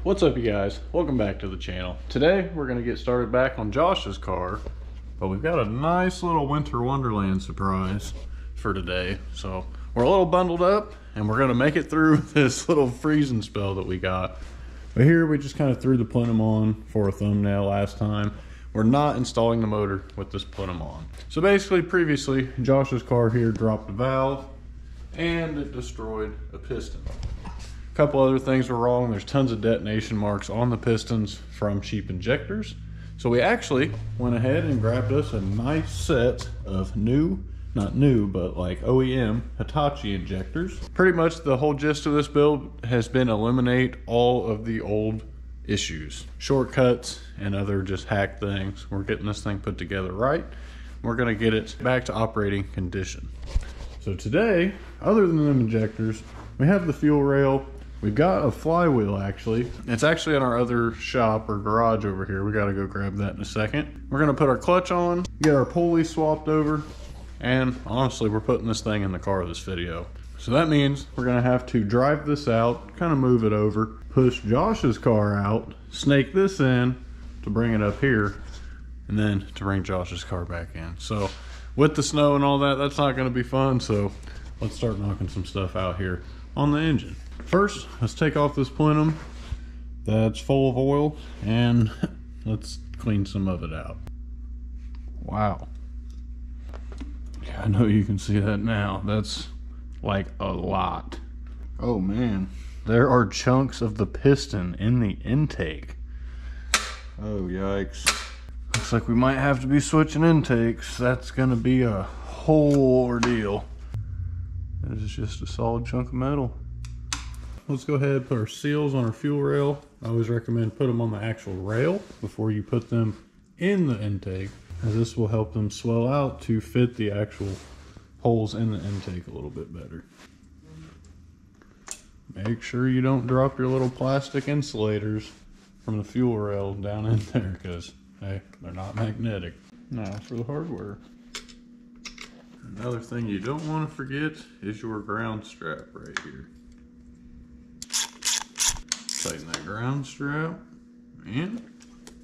What's up, you guys? Welcome back to the channel. Today we're going to get started back on Josh's car, but we've got a nice little winter wonderland surprise for today. So we're a little bundled up and we're going to make it through this little freezing spell that we got. But here we just kind of threw the plenum on for a thumbnail last time. We're not installing the motor with this plenum on. So basically, previously Josh's car here dropped a valve and it destroyed a piston. A couple other things were wrong. There's tons of detonation marks on the pistons from cheap injectors. So we actually went ahead and grabbed us a nice set of new, not new, but like OEM Hitachi injectors. Pretty much the whole gist of this build has been eliminate all of the old issues, shortcuts and other just hack things. We're getting this thing put together right. We're gonna get it back to operating condition. So today, other than them injectors, we have the fuel rail. We've got a flywheel actually. It's actually in our other shop or garage over here. We gotta go grab that in a second. We're gonna put our clutch on, get our pulley swapped over, and honestly, we're putting this thing in the car this video. So that means we're gonna have to drive this out, kind of move it over, push Josh's car out, snake this in to bring it up here, and then to bring Josh's car back in. So with the snow and all that, that's not gonna be fun. So let's start knocking some stuff out here on the engine. First, let's take off this plenum that's full of oil and let's clean some of it out. Wow. Yeah, I know you can see that now. That's like a lot. Oh man, there are chunks of the piston in the intake. Oh yikes. Looks like we might have to be switching intakes. That's gonna be a whole ordeal. This is just a solid chunk of metal. Let's go ahead and put our seals on our fuel rail. I always recommend put them on the actual rail before you put them in the intake, as this will help them swell out to fit the actual holes in the intake a little bit better. Make sure you don't drop your little plastic insulators from the fuel rail down in there, because hey, they're not magnetic. Now for the hardware. Another thing you don't want to forget is your ground strap right here. Tighten that ground strap, and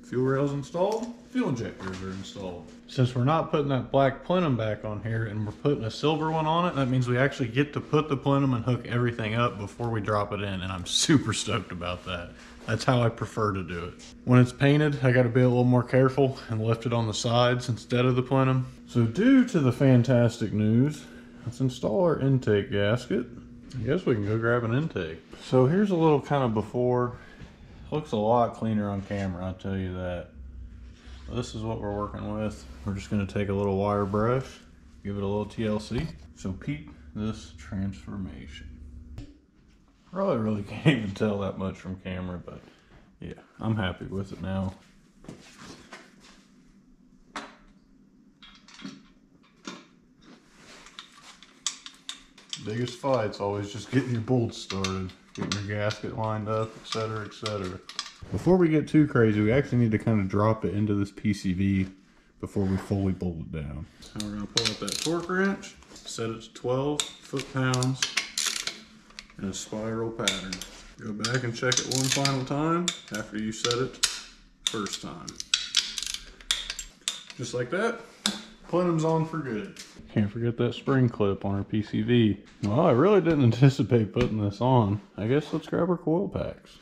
fuel rail's installed, fuel injectors are installed. Since we're not putting that black plenum back on here and we're putting a silver one on it, that means we actually get to put the plenum and hook everything up before we drop it in, and I'm super stoked about that. That's how I prefer to do it. When it's painted, I gotta be a little more careful and lift it on the sides instead of the plenum. So due to the fantastic news, let's install our intake gasket. I guess we can go grab an intake. So here's a little kind of before. Looks a lot cleaner on camera, I'll tell you that. This is what we're working with. We're just gonna take a little wire brush, give it a little TLC. So peep this transformation. Probably really can't even tell that much from camera, but yeah, I'm happy with it now. Biggest fight's always just getting your bolts started, getting your gasket lined up, etc., etc. Before we get too crazy, we actually need to kind of drop it into this PCV before we fully bolt it down. So we're going to pull up that torque wrench, set it to 12 foot-pounds in a spiral pattern. Go back and check it one final time after you set it first time. Just like that, plenum's on for good. Can't forget that spring clip on our PCV. Well, I really didn't anticipate putting this on. I guess let's grab our coil packs.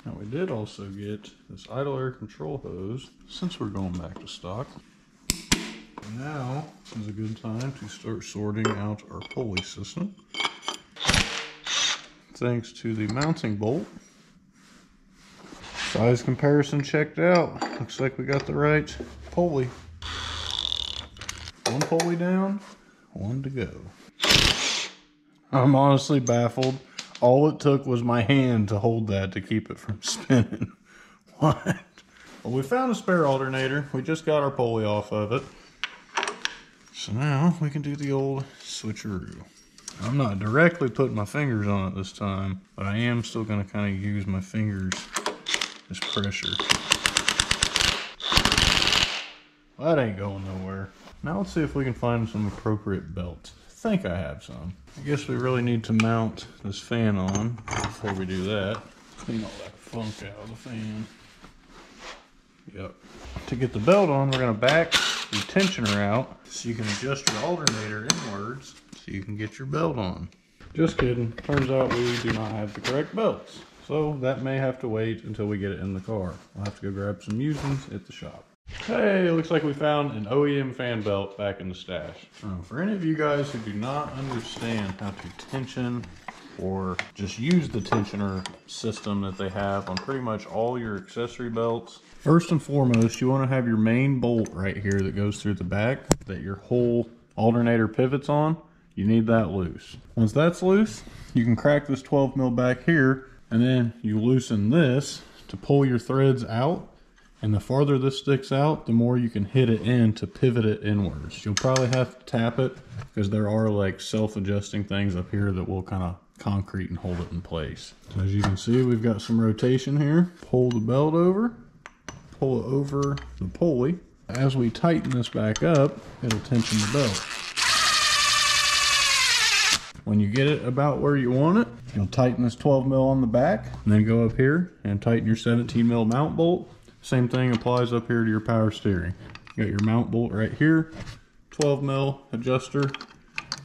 Now we did also get this idle air control hose, since we're going back to stock. Now is a good time to start sorting out our pulley system. Thanks to the mounting bolt. Size comparison checked out. Looks like we got the right pulley. One pulley down, one to go. I'm honestly baffled. All it took was my hand to hold that to keep it from spinning. What? Well, we found a spare alternator. We just got our pulley off of it. So now we can do the old switcheroo. I'm not directly putting my fingers on it this time, but I am still going to kind of use my fingers as pressure. Well, that ain't going nowhere. Now let's see if we can find some appropriate belts. I think I have some. I guess we really need to mount this fan on before we do that. Clean all that funk out of the fan. Yep. To get the belt on, we're gonna back the tensioner out so you can adjust your alternator inwards so you can get your belt on. Just kidding. Turns out we do not have the correct belts. So that may have to wait until we get it in the car. I'll have to go grab some usings at the shop. Hey, looks like we found an OEM fan belt back in the stash. For any of you guys who do not understand how to tension or just use the tensioner system that they have on pretty much all your accessory belts, first and foremost, you want to have your main bolt right here that goes through the back that your whole alternator pivots on. You need that loose. Once that's loose, you can crack this 12 mil back here, and then you loosen this to pull your threads out. And the farther this sticks out, the more you can hit it in to pivot it inwards. You'll probably have to tap it because there are like self-adjusting things up here that will kind of concrete and hold it in place. So as you can see, we've got some rotation here. Pull the belt over, pull it over the pulley. As we tighten this back up, it'll tension the belt. When you get it about where you want it, you'll tighten this 12 mil on the back, and then go up here and tighten your 17 mil mount bolt. Same thing applies up here to your power steering. You got your mount bolt right here, 12 mil adjuster,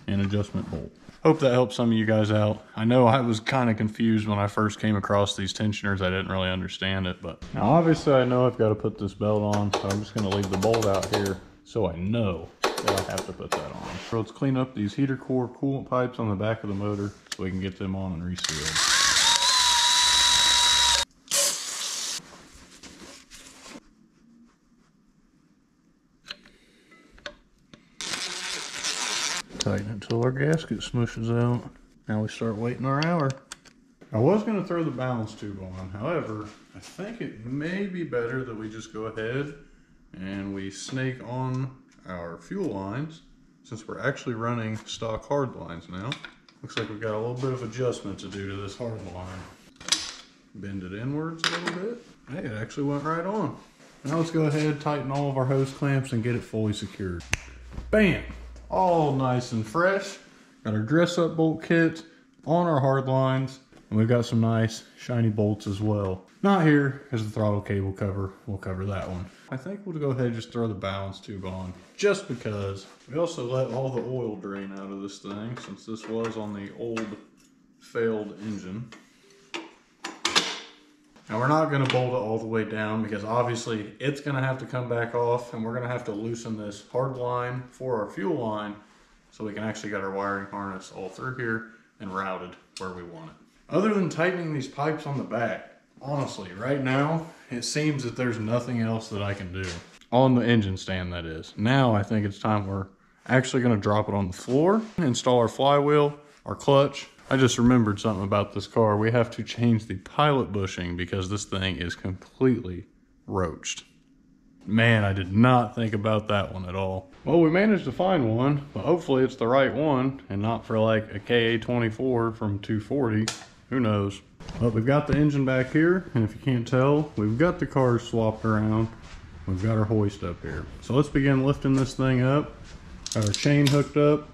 and adjustment bolt. Hope that helps some of you guys out. I know I was kind of confused when I first came across these tensioners. I didn't really understand it, but now obviously I know I've got to put this belt on, so I'm just going to leave the bolt out here so I know that I have to put that on. So let's clean up these heater core coolant pipes on the back of the motor so we can get them on and resealed. Tighten it till our gasket smooshes out. Now we start waiting our hour. I was going to throw the balance tube on. However, I think it may be better that we just go ahead and we snake on our fuel lines since we're actually running stock hard lines now. Looks like we've got a little bit of adjustment to do to this hard line. Bend it inwards a little bit. Hey, it actually went right on. Now let's go ahead, tighten all of our hose clamps and get it fully secured. Bam! All nice and fresh. Got our dress up bolt kit on our hard lines, and we've got some nice shiny bolts as well. Not here, because the throttle cable cover, we'll cover that one. I think we'll go ahead and just throw the balance tube on, just because. We also let all the oil drain out of this thing, since this was on the old failed engine. Now we're not going to bolt it all the way down because obviously it's going to have to come back off, and we're going to have to loosen this hard line for our fuel line so we can actually get our wiring harness all through here and routed where we want it. Other than tightening these pipes on the back, honestly, right now, it seems that there's nothing else that I can do. On the engine stand, that is. Now I think it's time we're actually going to drop it on the floor, install our flywheel, our clutch. I just remembered something about this car. We have to change the pilot bushing because this thing is completely roached. Man, I did not think about that one at all. Well, we managed to find one, but hopefully it's the right one and not for like a KA24 from 240. Who knows? But we've got the engine back here, and if you can't tell, we've got the cars swapped around. We've got our hoist up here. So let's begin lifting this thing up. Got our chain hooked up.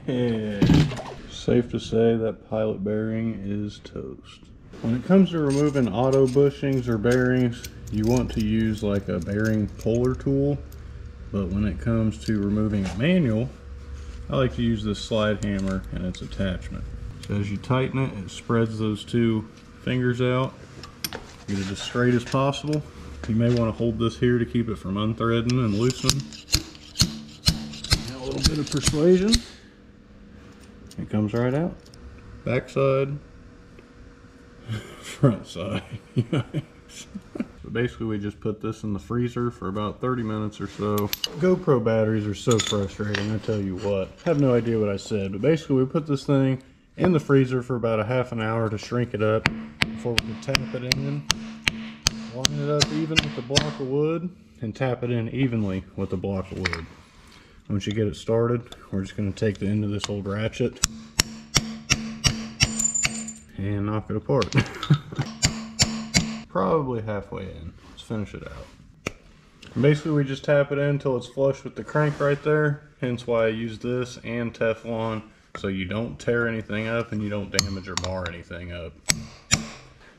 Yeah. Safe to say that pilot bearing is toast. When it comes to removing auto bushings or bearings, you want to use like a bearing puller tool. But when it comes to removing a manual, I like to use this slide hammer and its attachment. So as you tighten it, it spreads those two fingers out. Get it as straight as possible. You may want to hold this here to keep it from unthreading and loosening. And a little bit of persuasion. It comes right out. Back side, front side. So basically we just put this in the freezer for about 30 minutes or so. GoPro batteries are so frustrating, I tell you what. I have no idea what I said, but basically we put this thing in the freezer for about a half an hour to shrink it up before we can tap it in. Line it up even with the block of wood and tap it in evenly with the block of wood. Once you get it started, we're just going to take the end of this old ratchet and knock it apart. probably halfway in. Let's finish it out. Basically, we just tap it in until it's flush with the crank right there. Hence why I use this and Teflon, so you don't tear anything up and you don't damage or mar anything up.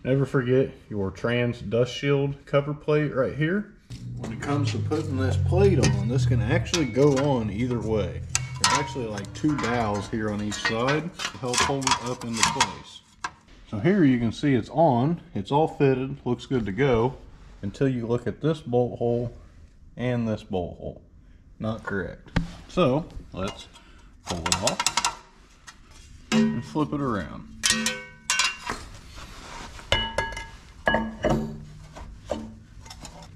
Never forget your trans dust shield cover plate right here. When it comes to putting this plate on, this can actually go on either way. There's actually like 2 dowels here on each side to help hold it up into place. So here you can see it's on, it's all fitted, looks good to go, until you look at this bolt hole and this bolt hole. Not correct. So let's pull it off and flip it around.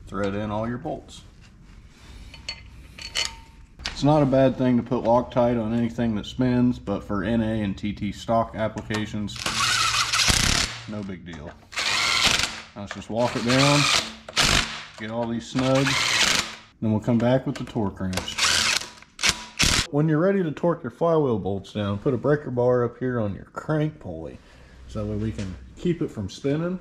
Thread in all your bolts. It's not a bad thing to put Loctite on anything that spins, but for NA and TT stock applications, no big deal. Now let's just walk it down, get all these snug, then we'll come back with the torque wrench. When you're ready to torque your flywheel bolts down, put a breaker bar up here on your crank pulley so that we can keep it from spinning.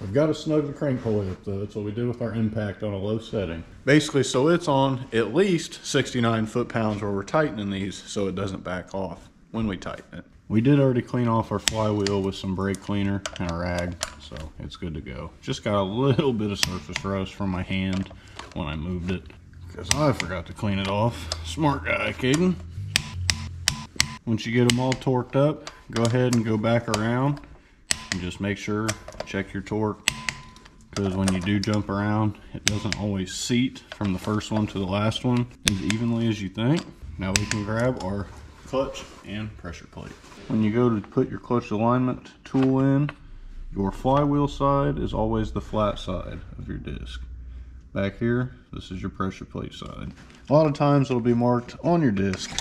We've got to snug the crank pulley up though. That's what we do with our impact on a low setting. Basically, so it's on at least 69 foot-pounds where we're tightening these so it doesn't back off when we tighten it. We did already clean off our flywheel with some brake cleaner and a rag, so it's good to go. Just got a little bit of surface rust from my hand when I moved it, because I forgot to clean it off. Smart guy, Caden. Once you get them all torqued up, go ahead and go back around and just make sure, check your torque, because when you do jump around, it doesn't always seat from the first one to the last one as evenly as you think. Now we can grab our clutch and pressure plate. When you go to put your clutch alignment tool in, your flywheel side is always the flat side of your disc. Back here, this is your pressure plate side. A lot of times it'll be marked on your disc.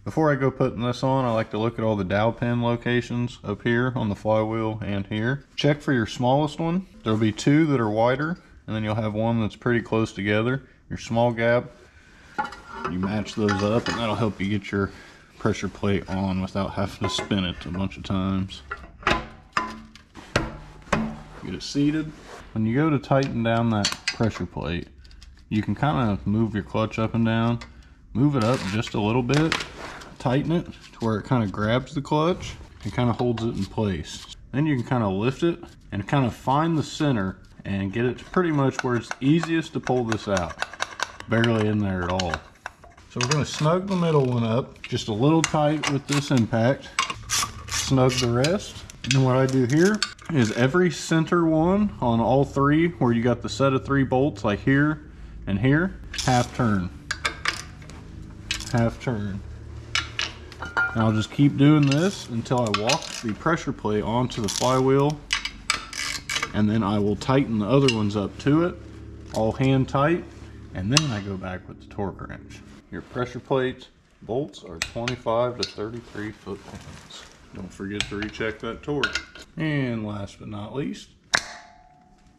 Before I go putting this on, I like to look at all the dowel pin locations up here on the flywheel and here. Check for your smallest one. There'll be 2 that are wider, and then you'll have one that's pretty close together. Your small gap, you match those up, and that'll help you get your pressure plate on without having to spin it a bunch of times. Get it seated. When you go to tighten down that pressure plate, you can kind of move your clutch up and down, move it up just a little bit, tighten it to where it kind of grabs the clutch and kind of holds it in place. Then you can kind of lift it and kind of find the center and get it to pretty much where it's easiest to pull this out. Barely in there at all. So we're going to snug the middle one up just a little tight with this impact, snug the rest. And what I do here is every center one on all 3 where you got the set of 3 bolts like here and here, half turn. Half turn. And I'll just keep doing this until I walk the pressure plate onto the flywheel, and then I will tighten the other ones up to it, all hand tight, and then I go back with the torque wrench. Your pressure plate bolts are 25 to 33 foot-pounds. Don't forget to recheck that torque. And last but not least,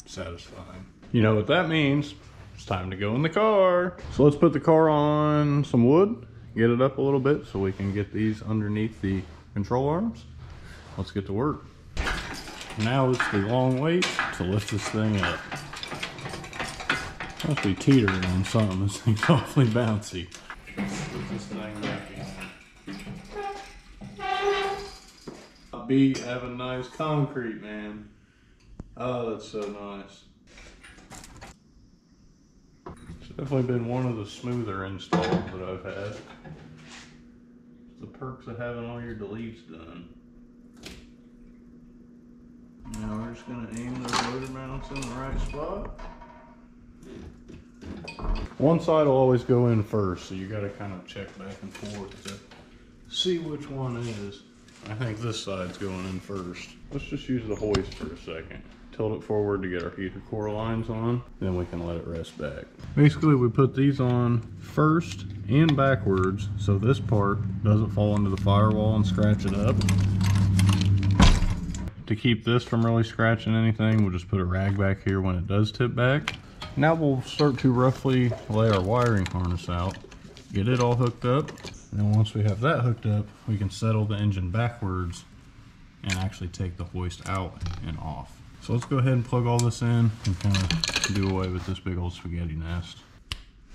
satisfying. You know what that means. It's time to go in the car. So let's put the car on some wood, get it up a little bit so we can get these underneath the control arms. Let's get to work. Now it's the long wait to lift this thing up. Must be teetering on something. This thing's awfully bouncy. Put this thing back in. Be having nice concrete, man. Oh, that's so nice. It's definitely been one of the smoother installs that I've had. It's the perks of having all your deletes done. Now we're just going to aim those motor mounts in the right spot. One side will always go in first, so you got to kind of check back and forth to see which one is. I think this side's going in first. Let's just use the hoist for a second. Tilt it forward to get our heater core lines on, then we can let it rest back. Basically, we put these on first and backwards so this part doesn't fall into the firewall and scratch it up. To keep this from really scratching anything, we'll just put a rag back here when it does tip back. Now we'll start to roughly lay our wiring harness out, get it all hooked up, and then once we have that hooked up, we can settle the engine backwards and actually take the hoist out and off. So let's go ahead and plug all this in and kind of do away with this big old spaghetti nest.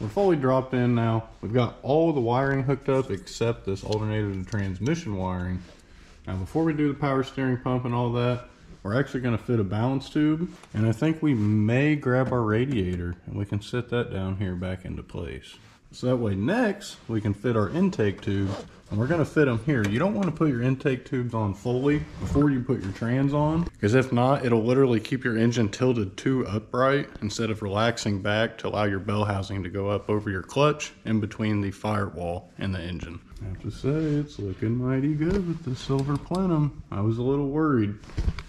We're fully dropped in now. We've got all the wiring hooked up except this alternator to transmission wiring. Now before we do the power steering pump and all that, we're actually going to fit a balance tube, and I think we may grab our radiator and we can sit that down here back into place. So that way next we can fit our intake tube, and we're going to fit them here. You don't want to put your intake tubes on fully before you put your trans on, because if not, it'll literally keep your engine tilted too upright instead of relaxing back to allow your bell housing to go up over your clutch in between the firewall and the engine. I have to say, it's looking mighty good with the silver plenum. I was a little worried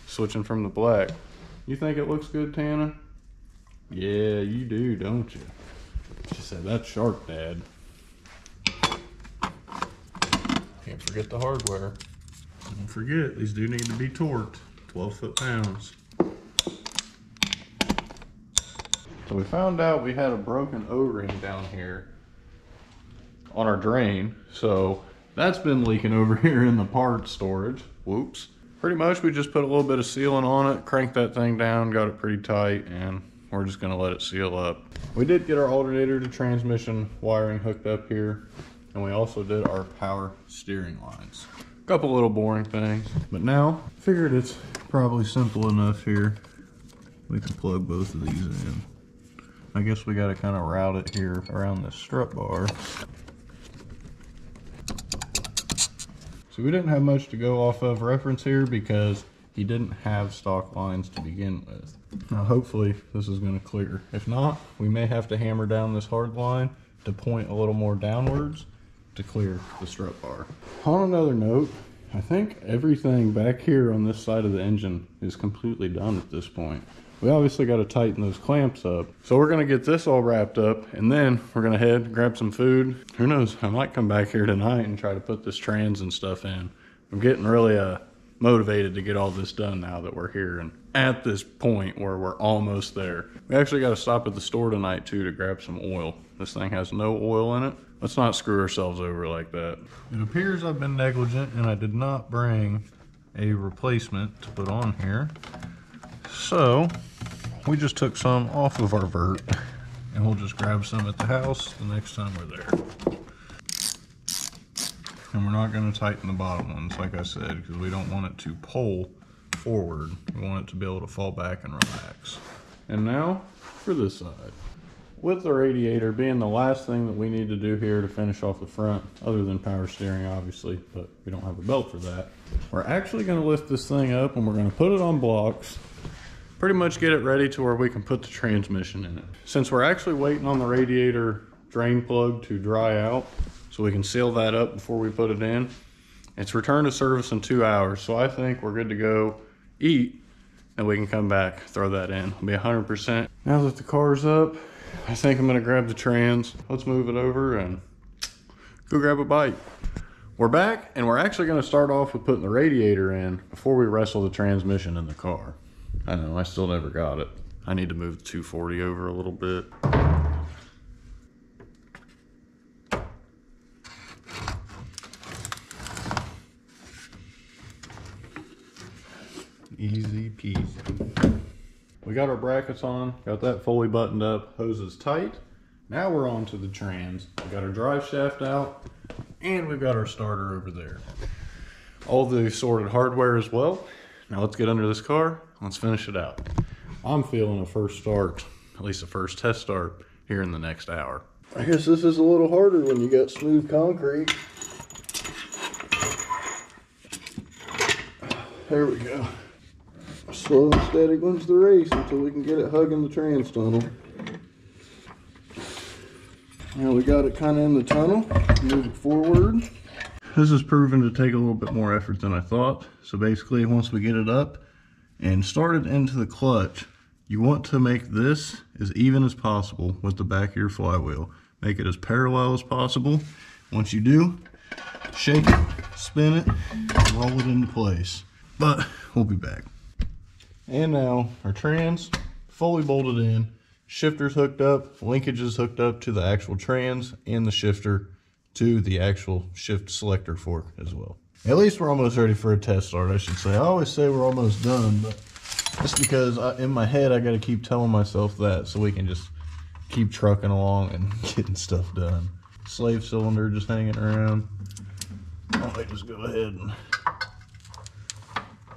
switching from the black. You think it looks good, Tana? Yeah, you do, don't you? She said, that's sharp, Dad. Can't forget the hardware. Don't forget, these do need to be torqued. 12 foot-pounds. So we found out we had a broken O-ring down here on our drain. So that's been leaking over here in the parts storage. Whoops. Pretty much we just put a little bit of sealant on it, cranked that thing down, got it pretty tight, and we're just gonna let it seal up. We did get our alternator to transmission wiring hooked up here, and we also did our power steering lines. A couple little boring things, but now figured it's probably simple enough here. We can plug both of these in. I guess we gotta kind of route it here around this strut bar. So we didn't have much to go off of reference here because he didn't have stock lines to begin with. Now hopefully this is going to clear. If not, we may have to hammer down this hard line to point a little more downwards to clear the strut bar. On another note, I think everything back here on this side of the engine is completely done at this point. We obviously got to tighten those clamps up. So we're going to get this all wrapped up, and then we're going to head and grab some food. Who knows, I might come back here tonight and try to put this trans and stuff in. I'm getting really motivated to get all this done now that we're here and at this point where we're almost there. We actually got to stop at the store tonight too to grab some oil. This thing has no oil in it. Let's not screw ourselves over like that. It appears I've been negligent and I did not bring a replacement to put on here. So we just took some off of our vert and we'll just grab some at the house the next time we're there. And we're not going to tighten the bottom ones, like I said, because we don't want it to pull forward. We want it to be able to fall back and relax. And now for this side. With the radiator being the last thing that we need to do here to finish off the front, other than power steering obviously, but we don't have a belt for that. We're actually going to lift this thing up and we're going to put it on blocks. Pretty much get it ready to where we can put the transmission in it. Since we're actually waiting on the radiator drain plug to dry out, so we can seal that up before we put it in. It's return to service in 2 hours, so I think we're good to go eat, and we can come back, throw that in. It'll be 100%. Now that the car's up, I think I'm gonna grab the trans. Let's move it over and go grab a bite. We're back, and we're actually gonna start off with putting the radiator in before we wrestle the transmission in the car. I know, I still never got it. I need to move the 240 over a little bit. Easy peasy. We got our brackets on, got that fully buttoned up, hoses tight. Now we're on to the trans. We got our drive shaft out, and we've got our starter over there. All the assorted hardware as well. Now let's get under this car, let's finish it out. I'm feeling a first start, at least a first test start, here in the next hour. I guess this is a little harder when you got smooth concrete. There we go. Slow and steady wins the race until we can get it hugging the trans tunnel. Now we got it kind of in the tunnel, move it forward. This has proven to take a little bit more effort than I thought. So basically, once we get it up and started into the clutch, you want to make this as even as possible with the back of your flywheel. Make it as parallel as possible. Once you do, shake it, spin it, and roll it into place. But we'll be back. And now our trans fully bolted in, shifter's hooked up, linkage is hooked up to the actual trans, and the shifter to the actual shift selector fork as well. At least we're almost ready for a test start, I should say. I always say we're almost done, but that's because in my head I got to keep telling myself that so we can just keep trucking along and getting stuff done. Slave cylinder just hanging around. I might just go ahead and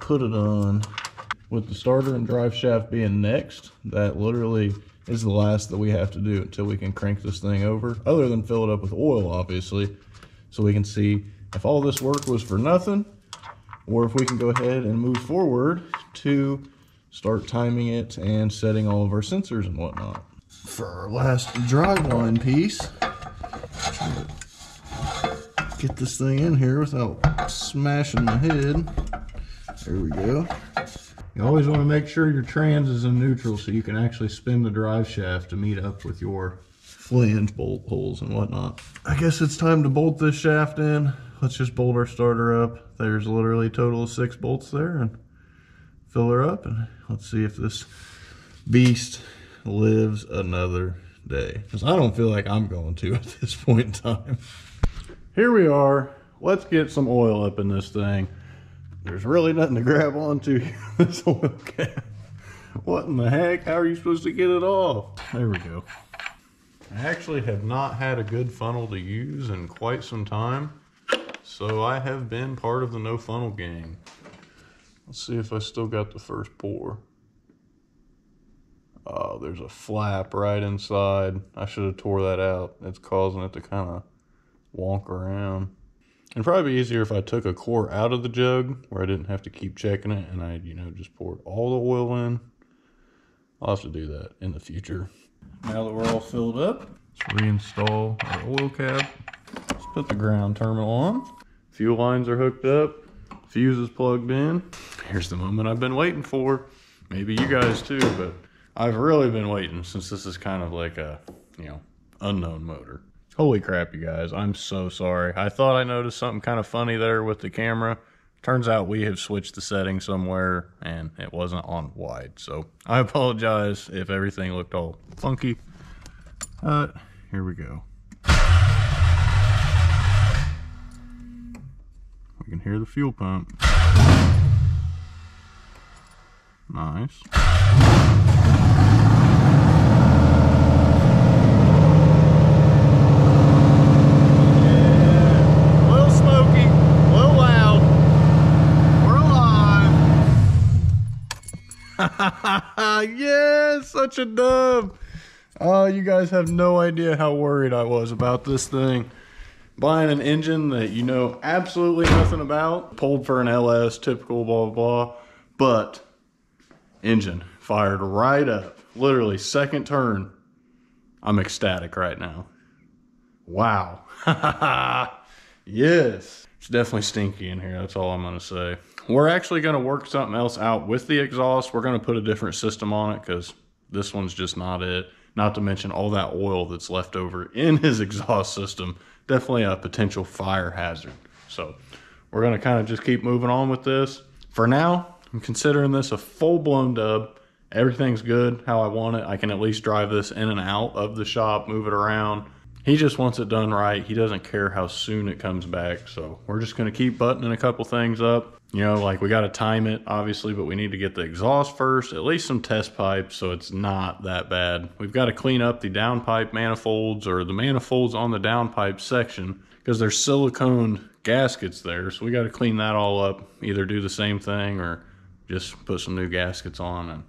put it on. With the starter and drive shaft being next, that literally is the last that we have to do until we can crank this thing over, other than fill it up with oil, obviously, so we can see if all this work was for nothing, or if we can go ahead and move forward to start timing it and setting all of our sensors and whatnot. For our last driveline piece, get this thing in here without smashing my head. There we go. You always want to make sure your trans is in neutral so you can actually spin the drive shaft to meet up with your flange bolt holes and whatnot. I guess it's time to bolt this shaft in. Let's just bolt our starter up. There's literally a total of 6 bolts there, and fill her up, and let's see if this beast lives another day. Because I don't feel like I'm going to at this point in time. Here we are. Let's get some oil up in this thing. There's really nothing to grab onto here, this oil cap. What in the heck? How are you supposed to get it off? There we go. I actually have not had a good funnel to use in quite some time, so I have been part of the no funnel gang. Let's see if I still got the first pour. Oh, there's a flap right inside. I should have tore that out. It's causing it to kind of wonk around. It'd probably be easier if I took a core out of the jug where I didn't have to keep checking it and I, just poured all the oil in. I'll have to do that in the future. Now that we're all filled up, let's reinstall our oil cap. Let's put the ground terminal on. Fuel lines are hooked up. Fuse is plugged in. Here's the moment I've been waiting for. Maybe you guys too, but I've really been waiting since this is kind of like a, unknown motor. Holy crap, you guys. I'm so sorry. I thought I noticed something kind of funny there with the camera. Turns out we have switched the setting somewhere and it wasn't on wide. So I apologize if everything looked all funky. Here we go. We can hear the fuel pump. Nice. Yes, such a dub. Oh, you guys have no idea how worried I was about this thing. Buying an engine that you know absolutely nothing about. Pulled for an LS, typical blah, blah, blah. But engine fired right up. Literally second turn. I'm ecstatic right now. Wow. Yes. It's definitely stinky in here. That's all I'm going to say. We're actually going to work something else out with the exhaust. We're going to put a different system on it because this one's just not it. Not to mention all that oil that's left over in his exhaust system. Definitely a potential fire hazard. So we're going to kind of just keep moving on with this. For now, I'm considering this a full-blown dub. Everything's good how I want it. I can at least drive this in and out of the shop, move it around. He just wants it done right. He doesn't care how soon it comes back. So we're just going to keep buttoning a couple things up. Like we got to time it, obviously, but we need to get the exhaust first, at least some test pipes, so it's not that bad. We've got to clean up the downpipe manifolds, or the manifolds on the downpipe section, because there's silicone gaskets there. So we got to clean that all up, either do the same thing or just put some new gaskets on and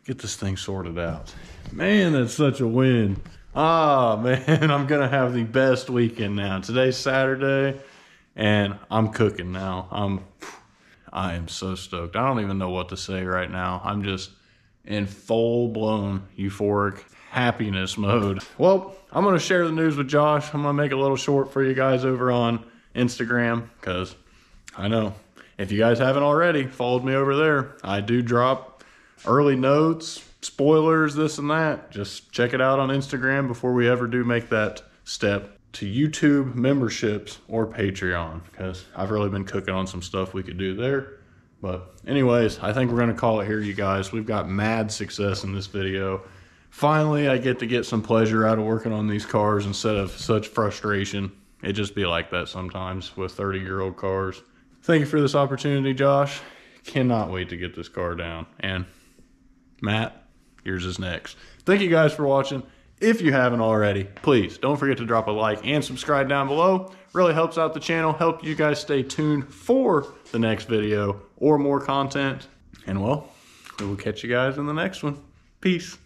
get this thing sorted out. Man, that's such a win. Ah, man, I'm going to have the best weekend now. Today's Saturday, and I'm cooking now. I am so stoked. I don't even know what to say right now. I'm just in full-blown euphoric happiness mode. Well, I'm going to share the news with Josh. I'm going to make a little short for you guys over on Instagram, because I know if you guys haven't already followed me over there, I do drop early notes, spoilers, this and that. Just check it out on Instagram before we ever do make that step to YouTube memberships or Patreon, because I've really been cooking on some stuff we could do there. But anyways, I think we're going to call it here, you guys. We've got mad success in this video. Finally, I get to get some pleasure out of working on these cars instead of such frustration. It just be like that sometimes with 30-year-old cars. thank you for this opportunity, Josh. Cannot wait to get this car down. And Matt, yours is next. Thank you guys for watching. If you haven't already, please don't forget to drop a like and subscribe down below. Really helps out the channel, help you guys stay tuned for the next video or more content. And well, we will catch you guys in the next one. Peace.